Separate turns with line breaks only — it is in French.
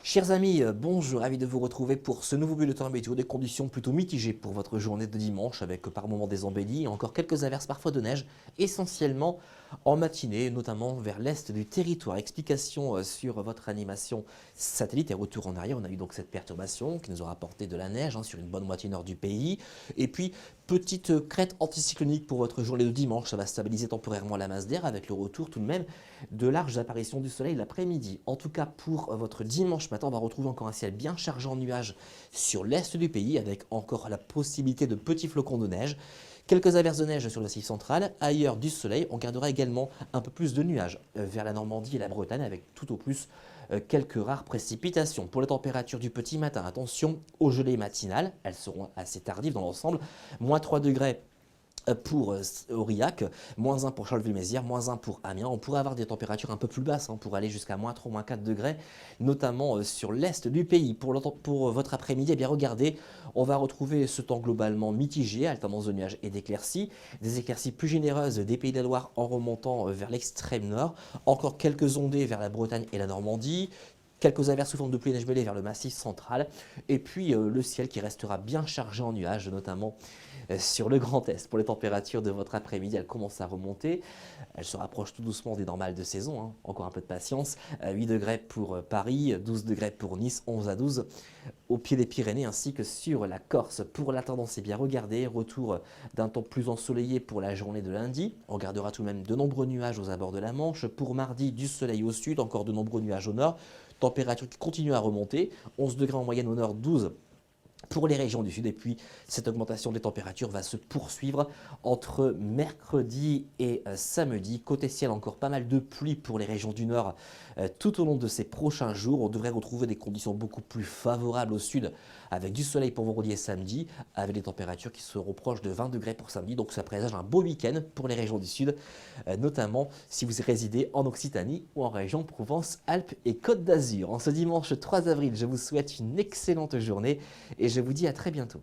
Chers amis, bonjour, ravi de vous retrouver pour ce nouveau bulletin météo, des conditions plutôt mitigées pour votre journée de dimanche avec par moments des embellis et encore quelques averses parfois de neige, essentiellement en matinée, notamment vers l'est du territoire. Explication sur votre animation satellite et retour en arrière, on a eu donc cette perturbation qui nous aura apporté de la neige sur une bonne moitié nord du pays. Et puis, petite crête anticyclonique pour votre journée de dimanche, ça va stabiliser temporairement la masse d'air avec le retour tout de même de larges apparitions du soleil l'après-midi. En tout cas, pour votre dimanche matin, on va retrouver encore un ciel bien chargé en nuages sur l'est du pays avec encore la possibilité de petits flocons de neige. Quelques averses de neige sur le massif central, ailleurs du soleil, on gardera également un peu plus de nuages vers la Normandie et la Bretagne avec tout au plus quelques rares précipitations. Pour les températures du petit matin, attention aux gelées matinales, elles seront assez tardives dans l'ensemble, moins 3 degrés pour Aurillac, moins 1 pour Charleville-Mézières, moins 1 pour Amiens. On pourrait avoir des températures un peu plus basses pour aller jusqu'à moins 3, moins 4 degrés, notamment sur l'est du pays. Pour votre après-midi, eh bien regardez, on va retrouver ce temps globalement mitigé, alternance de nuages et d'éclaircies. Des éclaircies plus généreuses des Pays de la Loire en remontant vers l'extrême nord. Encore quelques ondées vers la Bretagne et la Normandie. Quelques averses sous forme de pluie et neige mêlée vers le massif central. Et puis le ciel qui restera bien chargé en nuages, notamment sur le Grand Est. Pour les températures de votre après-midi, elles commencent à remonter. Elles se rapprochent tout doucement des normales de saison. Encore un peu de patience. 8 degrés pour Paris, 12 degrés pour Nice, 11 à 12 au pied des Pyrénées ainsi que sur la Corse. Pour la tendance, bien regardez, retour d'un temps plus ensoleillé pour la journée de lundi. On gardera tout de même de nombreux nuages aux abords de la Manche. Pour mardi, du soleil au sud, encore de nombreux nuages au nord. Température qui continue à remonter, 11 degrés en moyenne au nord, 12 pour les régions du sud. Et puis, cette augmentation des températures va se poursuivre entre mercredi et samedi. Côté ciel, encore pas mal de pluie pour les régions du nord tout au long de ces prochains jours. On devrait retrouver des conditions beaucoup plus favorables au sud avec du soleil pour vendredi et samedi, avec des températures qui seront proches de 20 degrés pour samedi. Donc, ça présage un beau week-end pour les régions du sud, notamment si vous résidez en Occitanie ou en région Provence-Alpes et Côte d'Azur. En ce dimanche 3 avril, je vous souhaite une excellente journée et je vous dis à très bientôt.